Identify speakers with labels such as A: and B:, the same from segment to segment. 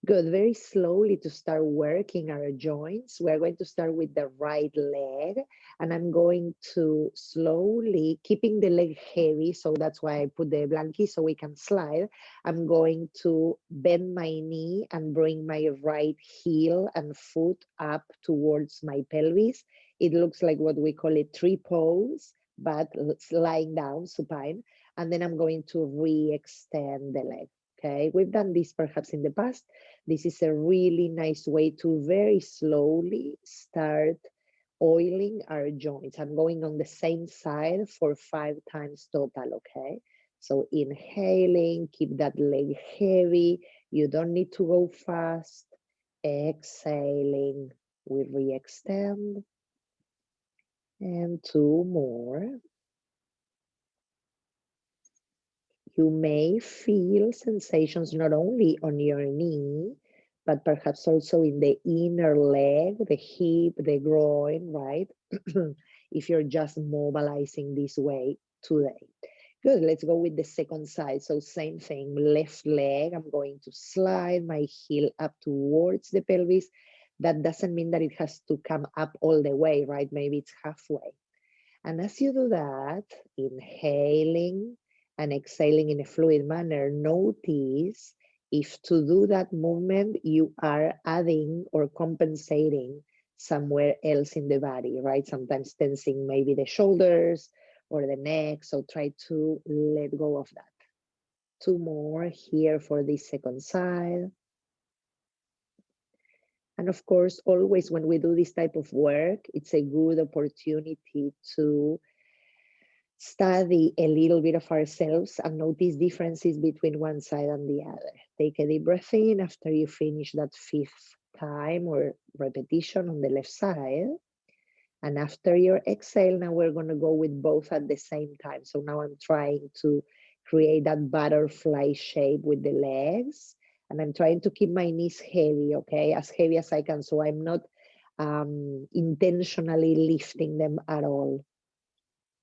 A: Good, very slowly to start working our joints. We're going to start with the right leg, and I'm going to slowly, keeping the leg heavy, so that's why I put the blankie so we can slide. I'm going to bend my knee and bring my right heel and foot up towards my pelvis. It looks like what we call a tree pose, but it's lying down, supine. And then I'm going to re-extend the leg. Okay, we've done this perhaps in the past. This is a really nice way to very slowly start oiling our joints. I'm going on the same side for 5 times total, okay? So inhaling, keep that leg heavy. You don't need to go fast. Exhaling, we re-extend. And 2 more. You may feel sensations not only on your knee, but perhaps also in the inner leg, the hip, the groin, right? If you're just mobilizing this way today. Good, let's go with the second side. So same thing, left leg, I'm going to slide my heel up towards the pelvis. That doesn't mean that it has to come up all the way, right? Maybe it's halfway. And as you do that, inhaling and exhaling in a fluid manner, notice if to do that movement, you are adding or compensating somewhere else in the body, right? Sometimes tensing maybe the shoulders or the neck. So try to let go of that. 2 more here for this second side. And of course, always when we do this type of work, it's a good opportunity to study a little bit of ourselves and notice differences between one side and the other. Take a deep breath in after you finish that 5th time or repetition on the left side. And after your exhale, now we're going to go with both at the same time. So now I'm trying to create that butterfly shape with the legs. And I'm trying to keep my knees heavy, okay, as heavy as I can. So I'm not intentionally lifting them at all.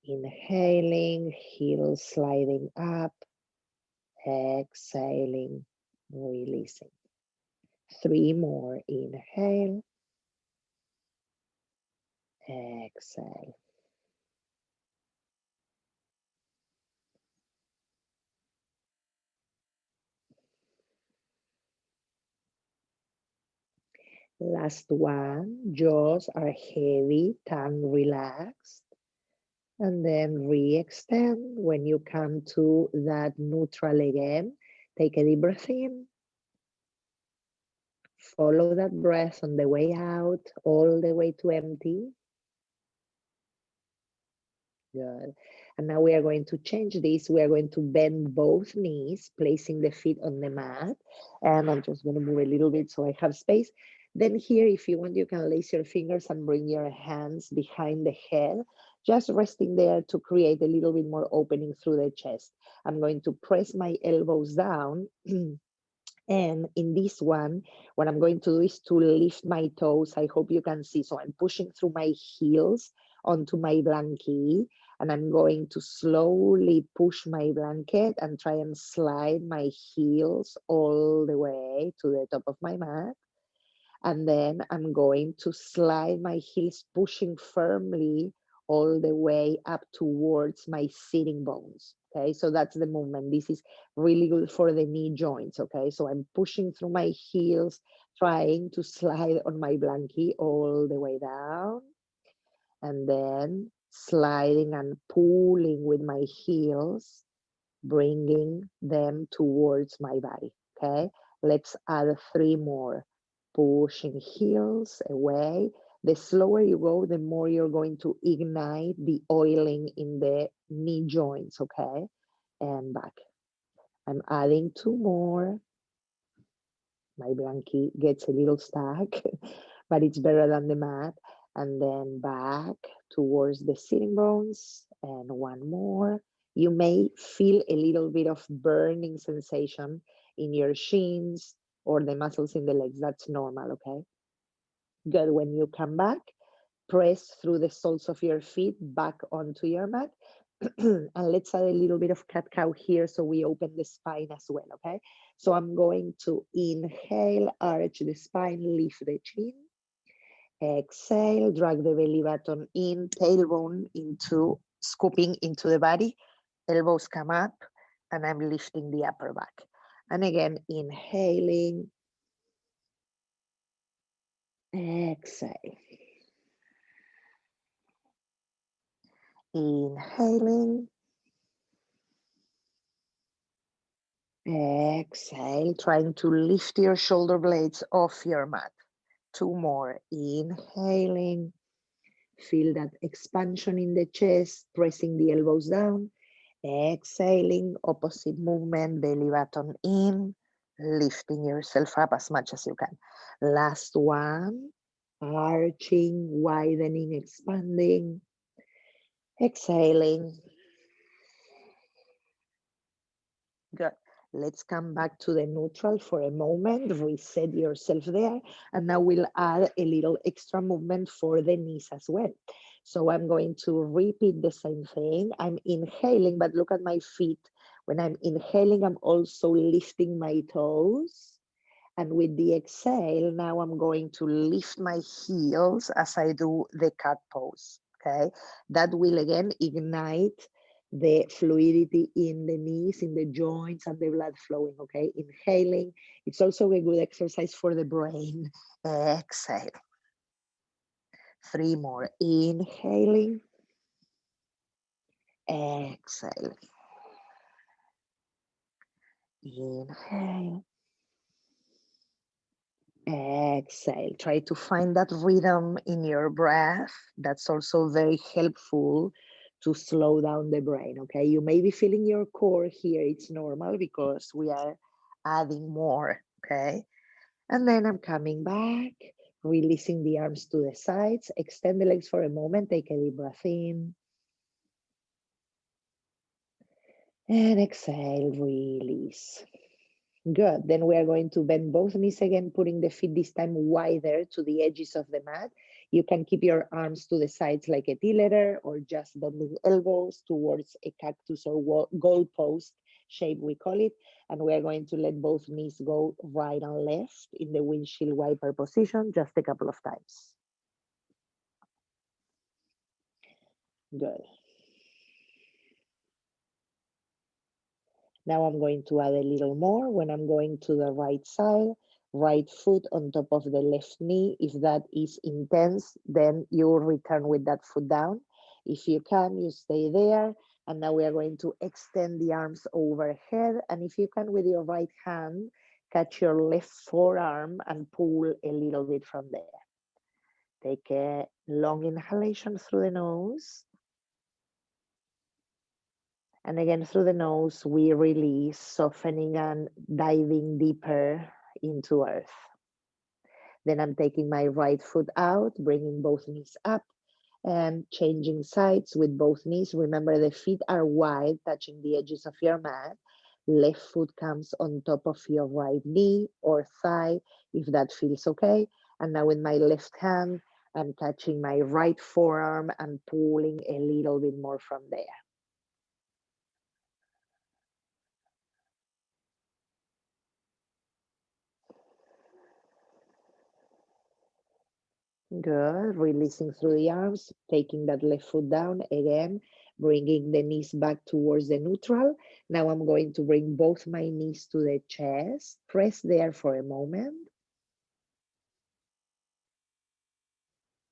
A: Inhaling, heels sliding up, exhaling, releasing. 3 more. Inhale, exhale. Last one. Jaws are heavy, tongue relaxed. And then re-extend. When you come to that neutral again, take a deep breath in. Follow that breath on the way out, all the way to empty. Good. And now we are going to change this. We are going to bend both knees, placing the feet on the mat. And I'm just going to move a little bit so I have space. Then here, if you want, you can lace your fingers and bring your hands behind the head, just resting there to create a little bit more opening through the chest. I'm going to press my elbows down. And in this one, what I'm going to do is to lift my toes. I hope you can see. So I'm pushing through my heels onto my blanket, and I'm going to slowly push my blanket and try and slide my heels all the way to the top of my mat. And then I'm going to slide my heels, pushing firmly all the way up towards my sitting bones. Okay, so that's the movement. This is really good for the knee joints. Okay, so I'm pushing through my heels, trying to slide on my blankie all the way down, and then sliding and pulling with my heels, bringing them towards my body. Okay, let's add 3 more. Pushing heels away. The slower you go, the more you're going to ignite the oiling in the knee joints. Okay, and back. I'm adding 2 more. My blankie gets a little stuck, but it's better than the mat. And then back towards the sitting bones, and 1 more. You may feel a little bit of burning sensation in your shins or the muscles in the legs. That's normal, okay? Good. When you come back, press through the soles of your feet back onto your mat. And let's add a little bit of cat-cow here so we open the spine as well, okay? So I'm going to inhale, arch the spine, lift the chin. Exhale, drag the belly button in, tailbone into, scooping into the body. Elbows come up, and I'm lifting the upper back. And again, inhaling. Exhale. Inhaling. Exhale, trying to lift your shoulder blades off your mat. 2 more. Inhaling. Feel that expansion in the chest, pressing the elbows down. Exhaling, opposite movement, belly button in, lifting yourself up as much as you can. Last one. Arching, widening, expanding. Exhaling. Good. Let's come back to the neutral for a moment. Reset yourself there. And now we'll add a little extra movement for the knees as well. So I'm going to repeat the same thing. I'm inhaling, but look at my feet. When I'm inhaling, I'm also lifting my toes. And with the exhale, now I'm going to lift my heels as I do the cat pose, okay? That will again ignite the fluidity in the knees, in the joints, and the blood flowing, okay? Inhaling, it's also a good exercise for the brain. Exhale. 3 more. Inhaling. Exhale. Inhale. Exhale. Try to find that rhythm in your breath. That's also very helpful to slow down the brain, okay? You may be feeling your core here. It's normal because we are adding more, okay? And then I'm coming back, releasing the arms to the sides. Extend the legs for a moment. Take a deep breath in. And exhale, release. Good. Then we are going to bend both knees again, putting the feet this time wider to the edges of the mat. You can keep your arms to the sides like a T letter, or just bending elbows towards a cactus or goalpost shape, we call it. And we are going to let both knees go right and left in the windshield wiper position, just a couple of times. Good. Now I'm going to add a little more when I'm going to the right side, right foot on top of the left knee. If that is intense, then you return with that foot down. If you can, you stay there. And now we are going to extend the arms overhead. And if you can, with your right hand, catch your left forearm and pull a little bit from there. Take a long inhalation through the nose. And again, through the nose, we release, softening and diving deeper into earth. Then I'm taking my right foot out, bringing both knees up and changing sides with both knees. Remember, the feet are wide, touching the edges of your mat. Left foot comes on top of your right knee or thigh, if that feels okay. And now with my left hand, I'm touching my right forearm and pulling a little bit more from there. Good. Releasing through the arms, taking that left foot down again, bringing the knees back towards the neutral. Now I'm going to bring both my knees to the chest. Press there for a moment.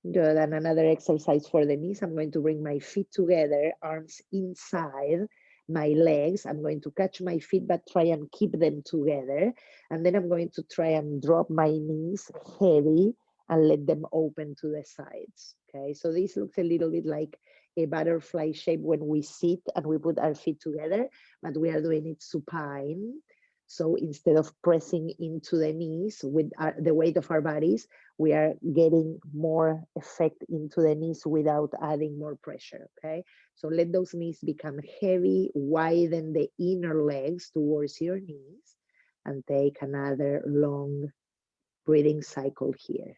A: Good. And another exercise for the knees. I'm going to bring my feet together, arms inside my legs. I'm going to catch my feet, but try and keep them together. And then I'm going to try and drop my knees heavy and let them open to the sides. Okay, so this looks a little bit like a butterfly shape when we sit and we put our feet together, but we are doing it supine. So instead of pressing into the knees with the weight of our bodies, we are getting more effect into the knees without adding more pressure, okay? So let those knees become heavy, widen the inner legs towards your knees, and take another long breathing cycle here.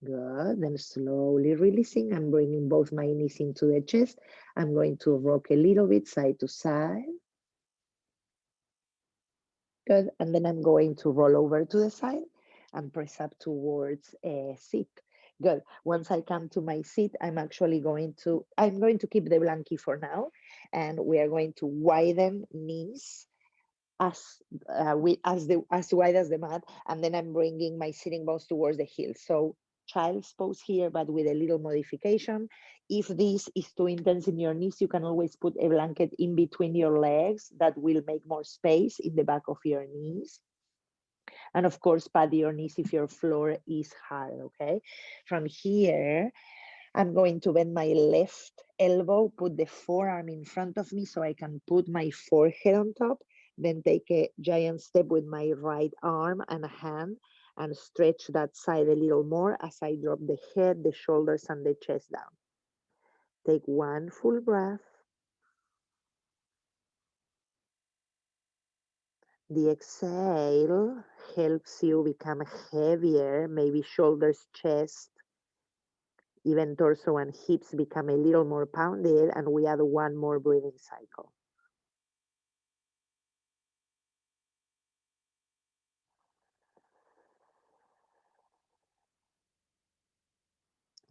A: Good. Then slowly releasing. I'm bringing both my knees into the chest. I'm going to rock a little bit side to side. Good. And then I'm going to roll over to the side and press up towards a seat. Good. Once I come to my seat, I'm going to keep the blankie for now. And we are going to widen knees as as wide as the mat, and then I'm bringing my sitting bones towards the heels. So child's pose here, but with a little modification. If this is too intense in your knees, you can always put a blanket in between your legs. That will make more space in the back of your knees. And of course, pad your knees if your floor is hard, okay? From here, I'm going to bend my left elbow, put the forearm in front of me so I can put my forehead on top, then take a giant step with my right arm and a hand and stretch that side a little more as I drop the head, the shoulders, and the chest down. Take one full breath. The exhale helps you become heavier, maybe shoulders, chest, even torso and hips become a little more pounded, and we add one more breathing cycle.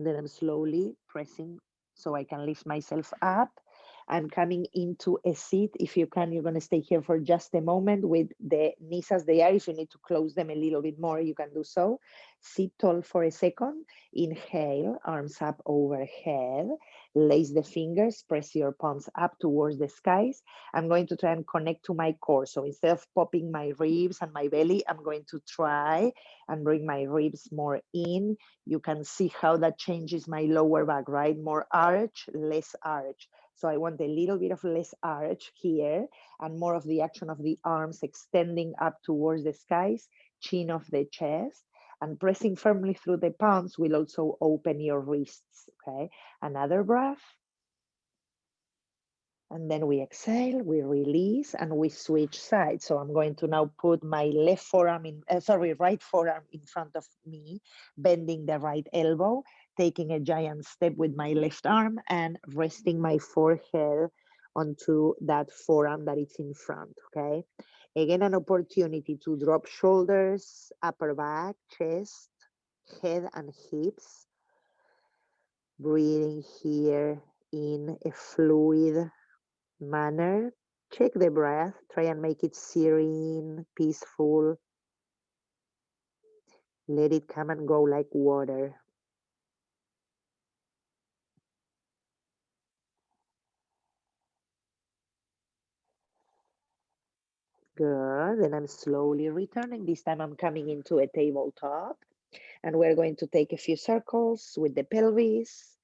A: Then I'm slowly pressing so I can lift myself up. I'm coming into a seat. If you can, you're going to stay here for just a moment with the knees as they are. If you need to close them a little bit more, you can do so. Sit tall for a second. Inhale, arms up overhead. Lace the fingers, press your palms up towards the skies. I'm going to try and connect to my core. So instead of popping my ribs and my belly, I'm going to try and bring my ribs more in. You can see how that changes my lower back, right? More arch, less arch. So I want a little bit of less arch here and more of the action of the arms extending up towards the skies, chin of the chest, and pressing firmly through the palms will also open your wrists, okay? Another breath. And then we exhale, we release, and we switch sides. So I'm going to now put my right forearm in front of me, bending the right elbow, taking a giant step with my left arm and resting my forehead onto that forearm that is in front, okay? Again, an opportunity to drop shoulders, upper back, chest, head, and hips. Breathing here in a fluid manner. Check the breath, try and make it serene, peaceful. Let it come and go like water. Good. Then I'm slowly returning. This time I'm coming into a tabletop and we're going to take a few circles with the pelvis.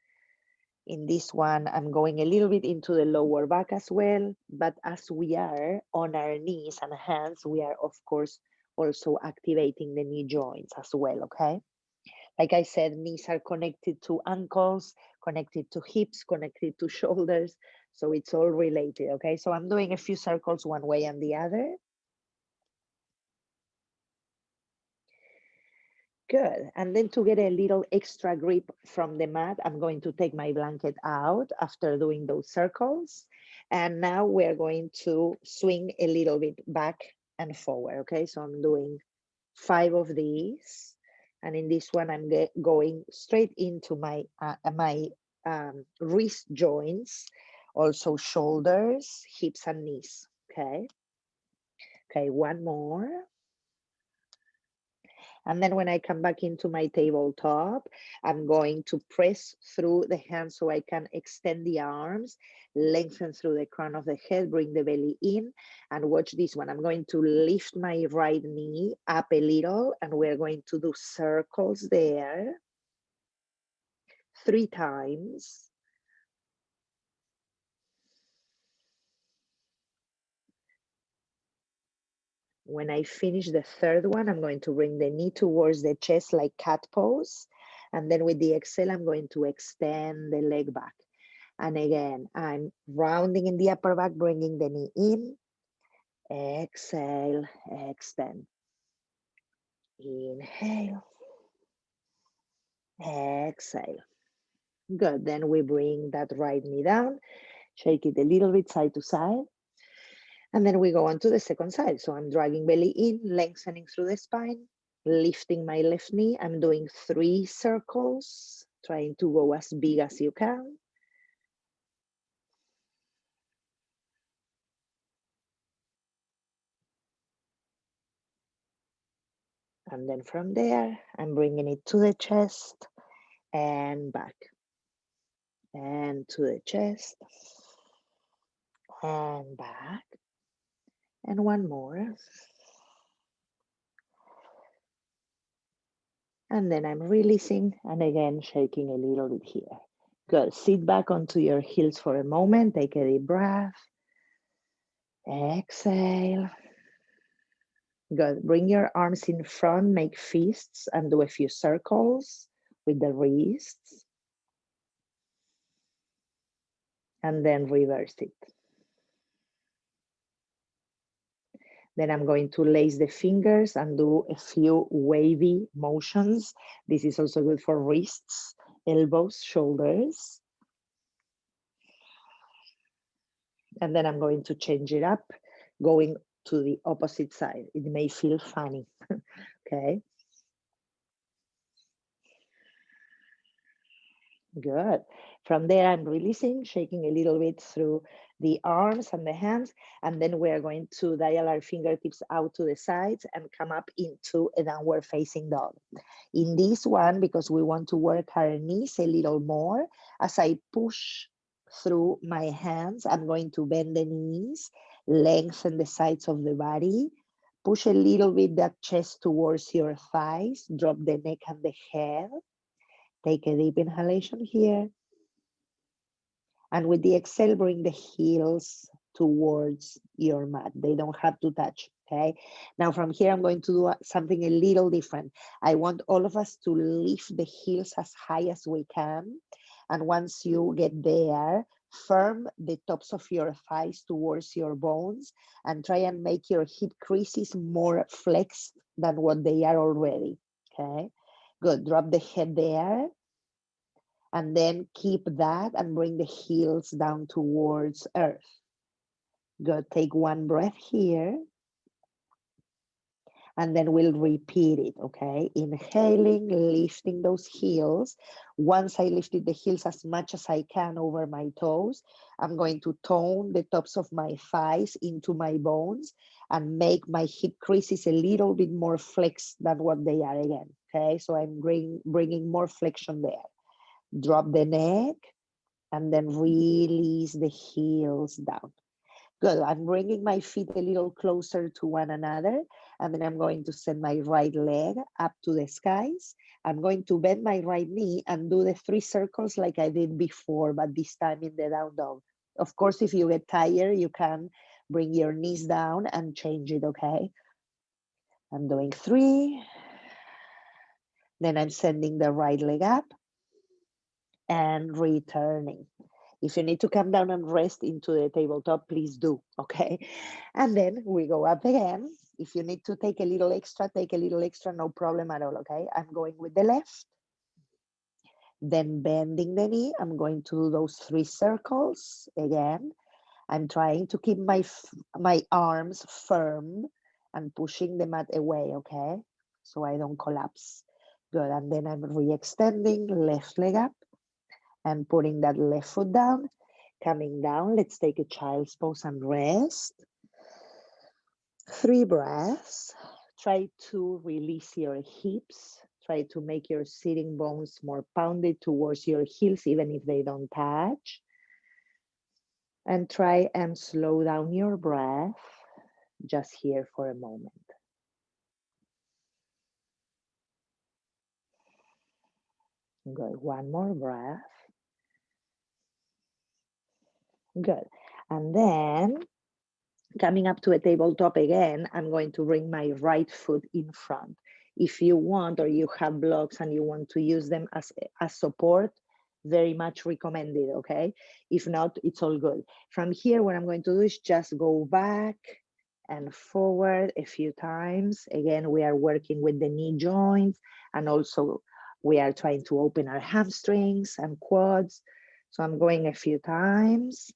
A: In this one, I'm going a little bit into the lower back as well. But as we are on our knees and hands, we are, of course, also activating the knee joints as well, okay? Like I said, knees are connected to ankles, connected to hips, connected to shoulders. So it's all related, okay? So I'm doing a few circles one way and the other. Good. And then to get a little extra grip from the mat, I'm going to take my blanket out after doing those circles. And now we're going to swing a little bit back and forward, okay? So I'm doing 5 of these. And in this one, I'm going straight into my wrist joints, also shoulders, hips, and knees. Okay. Okay, one more. And then when I come back into my tabletop, I'm going to press through the hands so I can extend the arms, lengthen through the crown of the head, bring the belly in, and watch this one. I'm going to lift my right knee up a little, and we're going to do circles there 3 times. When I finish the third one, I'm going to bring the knee towards the chest like cat pose. And then with the exhale, I'm going to extend the leg back. And again, I'm rounding in the upper back, bringing the knee in. Exhale, extend. Inhale. Exhale. Good. Then we bring that right knee down, shake it a little bit side to side. And then we go on to the second side. So I'm dragging belly in, lengthening through the spine, lifting my left knee. I'm doing 3 circles, trying to go as big as you can. And then from there, I'm bringing it to the chest and back. And to the chest and back. And one more. And then I'm releasing and again shaking a little bit here. Good. Sit back onto your heels for a moment. Take a deep breath. Exhale. Good. Bring your arms in front, make fists, and do a few circles with the wrists. And then reverse it. Then I'm going to lace the fingers and do a few wavy motions. This is also good for wrists, elbows, shoulders. And then I'm going to change it up, going to the opposite side. It may feel funny, okay? Good. From there, I'm releasing, shaking a little bit through the arms and the hands, and then we are going to dial our fingertips out to the sides and come up into a downward facing dog. In this one, because we want to work our knees a little more, as I push through my hands, I'm going to bend the knees, lengthen the sides of the body, push a little bit that chest towards your thighs, drop the neck and the head. Take a deep inhalation here. And with the exhale, bring the heels towards your mat. They don't have to touch, okay? Now from here, I'm going to do something a little different. I want all of us to lift the heels as high as we can. And once you get there, firm the tops of your thighs towards your bones and try and make your hip creases more flexed than what they are already, okay? Good, drop the head there. And then keep that and bring the heels down towards earth. Good, take one breath here. And then we'll repeat it, okay? Inhaling, lifting those heels. Once I lifted the heels as much as I can over my toes, I'm going to tone the tops of my thighs into my bones and make my hip creases a little bit more flexed than what they are again, okay? So I'm bringing more flexion there. Drop the neck and then release the heels down. Good, I'm bringing my feet a little closer to one another, and then I'm going to send my right leg up to the skies. I'm going to bend my right knee and do the 3 circles like I did before, but this time in the down dog. Of course, if you get tired, you can bring your knees down and change it, okay? I'm doing 3. Then I'm sending the right leg up and returning. If you need to come down and rest into the tabletop, please do, okay? And then we go up again. If you need to take a little extra, take a little extra, no problem at all, okay? I'm going with the left, then bending the knee. I'm going to do those 3 circles again. I'm trying to keep my arms firm and pushing the mat away, okay? So I don't collapse. Good, and then I'm re-extending, left leg up, and putting that left foot down, coming down. Let's take a child's pose and rest. 3 breaths. Try to release your hips. Try to make your sitting bones more pounded towards your heels, even if they don't touch. And try and slow down your breath just here for a moment. Good, one more breath. Good, and then coming up to a tabletop again, I'm going to bring my right foot in front. If you want, or you have blocks and you want to use them as support, very much recommended, okay? If not, it's all good. From here, what I'm going to do is just go back and forward a few times. Again, we are working with the knee joints and also We are trying to open our hamstrings and quads. So I'm going a few times.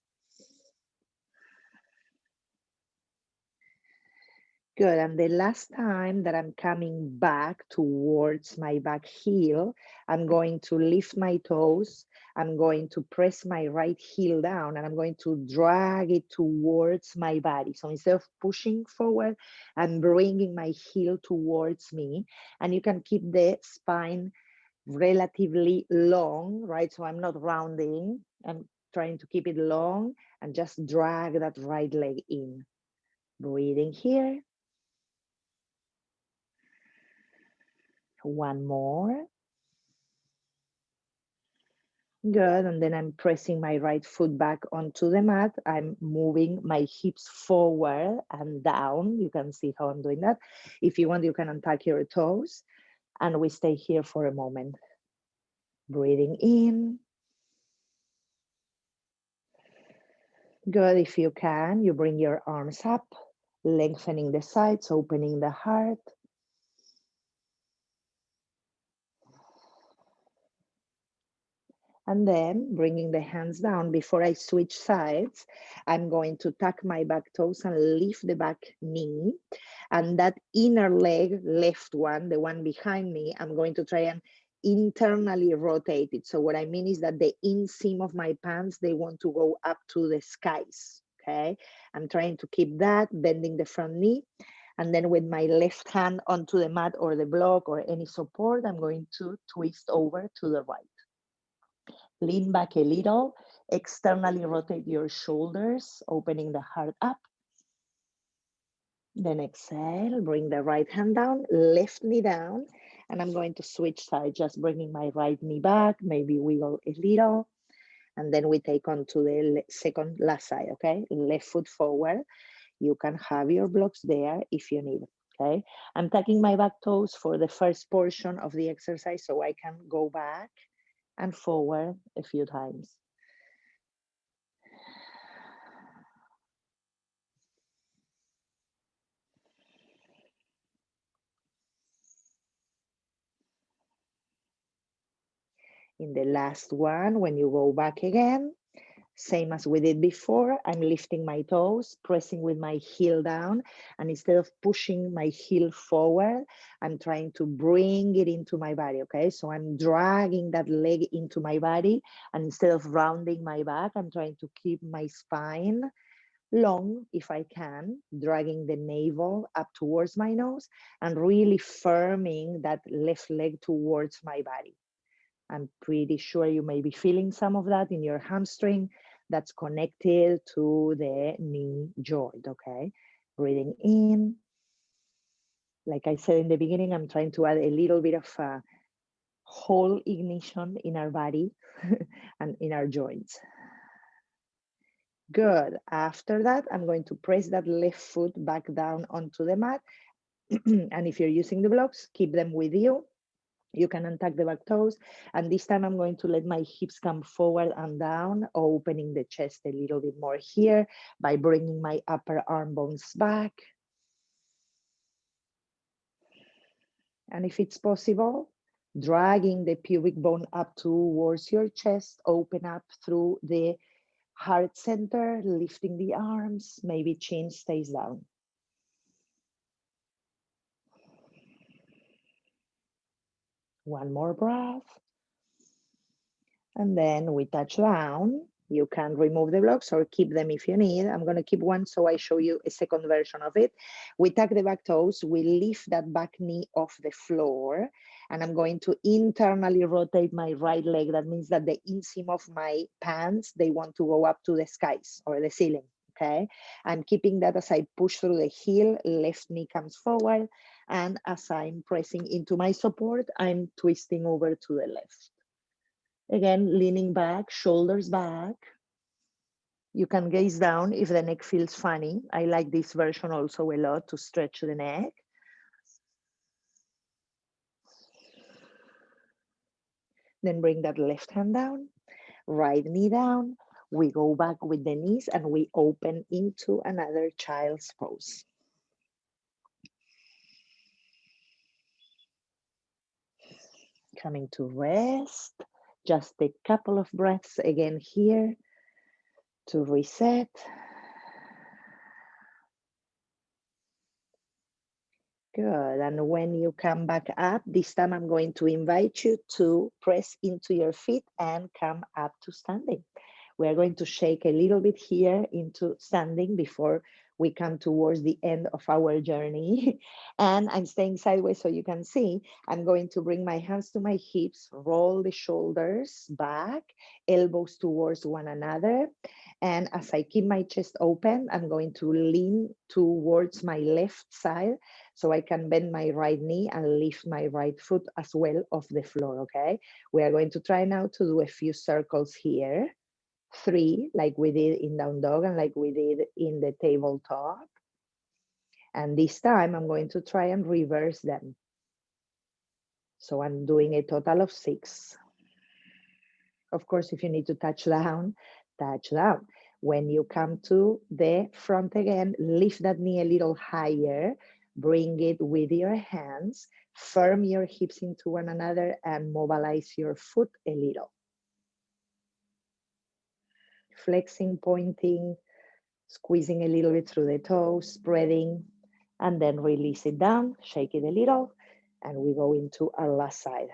A: Good, and the last time that I'm coming back towards my back heel, I'm going to lift my toes. I'm going to press my right heel down and I'm going to drag it towards my body. So instead of pushing forward, I'm bringing my heel towards me. And you can keep the spine relatively long, right? So I'm not rounding. I'm trying to keep it long and just drag that right leg in. Breathing here. One more. Good, and then I'm pressing my right foot back onto the mat. I'm moving my hips forward and down. You can see how I'm doing that. If you want, you can untuck your toes and we stay here for a moment. Breathing in. Good, if you can, you bring your arms up, lengthening the sides, opening the heart. And then bringing the hands down. Before I switch sides, I'm going to tuck my back toes and lift the back knee. And that inner leg, left one, the one behind me, I'm going to try and internally rotate it. So what I mean is that the inseam of my pants, they want to go up to the skies, okay? I'm trying to keep that, bending the front knee. And then with my left hand onto the mat or the block or any support, I'm going to twist over to the right. Lean back a little, externally rotate your shoulders, opening the heart up. Then exhale, bring the right hand down, left knee down, and I'm going to switch sides, just bringing my right knee back, maybe wiggle a little, and then we take on to the second last side, okay? Left foot forward. You can have your blocks there if you need, okay? I'm tucking my back toes for the first portion of the exercise so I can go back and forward a few times. In the last one, when you go back again, same as we did before, I'm lifting my toes, pressing with my heel down, and instead of pushing my heel forward, I'm trying to bring it into my body, okay? So I'm dragging that leg into my body, and instead of rounding my back, I'm trying to keep my spine long if I can, dragging the navel up towards my nose, and really firming that left leg towards my body. I'm pretty sure you may be feeling some of that in your hamstring that's connected to the knee joint, okay? Breathing in. Like I said in the beginning, I'm trying to add a little bit of whole ignition in our body and in our joints. Good. After that, I'm going to press that left foot back down onto the mat. And if you're using the blocks, keep them with you. You can untuck the back toes. And this time I'm going to let my hips come forward and down, opening the chest a little bit more here by bringing my upper arm bones back. And if it's possible, dragging the pubic bone up towards your chest, open up through the heart center, lifting the arms, maybe chin stays down. One more breath. And then we touch down. You can remove the blocks or keep them if you need. I'm going to keep one so I show you a second version of it. We tuck the back toes. We lift that back knee off the floor. And I'm going to internally rotate my right leg. That means that the inseam of my pants, they want to go up to the skies or the ceiling. Okay. I'm keeping that as I push through the heel, left knee comes forward. And as I'm pressing into my support, I'm twisting over to the left. Again, leaning back, shoulders back. You can gaze down if the neck feels funny. I like this version also a lot to stretch the neck. Then bring that left hand down, right knee down. We go back with the knees and we open into another child's pose. Coming to rest. Just a couple of breaths again here to reset. Good, and when you come back up, this time I'm going to invite you to press into your feet and come up to standing. We are going to shake a little bit here into standing before we come towards the end of our journey. And I'm staying sideways so you can see. I'm going to bring my hands to my hips, roll the shoulders back, elbows towards one another. And as I keep my chest open, I'm going to lean towards my left side so I can bend my right knee and lift my right foot as well off the floor, okay? We are going to try now to do a few circles here. 3, like we did in down dog and like we did in the tabletop. And this time I'm going to try and reverse them. So I'm doing a total of 6. Of course, if you need to touch down, touch down. When you come to the front again, lift that knee a little higher, bring it with your hands, firm your hips into one another and mobilize your foot a little. Flexing, pointing, squeezing a little bit through the toes, spreading, and then release it down, shake it a little, and we go into our last side.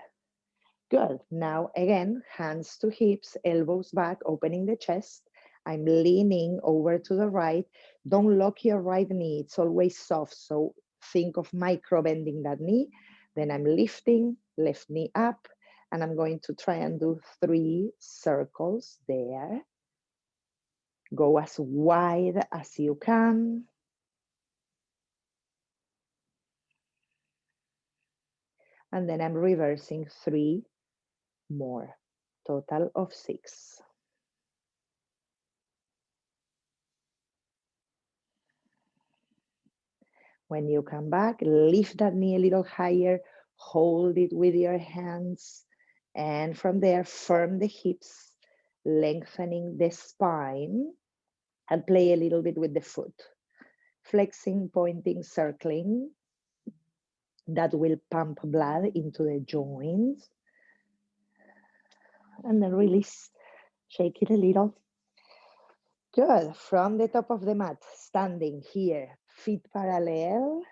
A: Good, now again, hands to hips, elbows back, opening the chest. I'm leaning over to the right. Don't lock your right knee, it's always soft, so think of micro bending that knee. Then I'm lifting, left knee up, and I'm going to try and do 3 circles there. Go as wide as you can. And then I'm reversing 3 more, total of 6. When you come back, lift that knee a little higher, hold it with your hands, and from there, firm the hips, lengthening the spine, and play a little bit with the foot. Flexing, pointing, circling. That will pump blood into the joints. And then release, shake it a little. Good, from the top of the mat, standing here, feet parallel.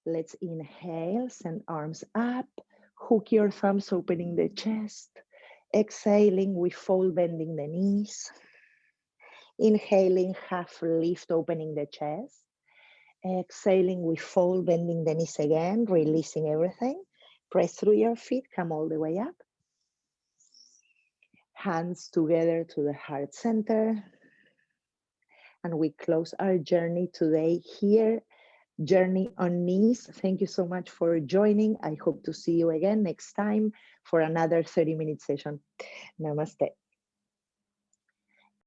A: Let's inhale, send arms up, hook your thumbs, opening the chest. Exhaling, we fold, bending the knees. Inhaling, half lift, opening the chest. Exhaling, we fold, bending the knees again, releasing everything. Press through your feet, come all the way up. Hands together to the heart center. And we close our journey today here. Journey on knees. Thank you so much for joining. I hope to see you again next time for another 30-minute session. Namaste.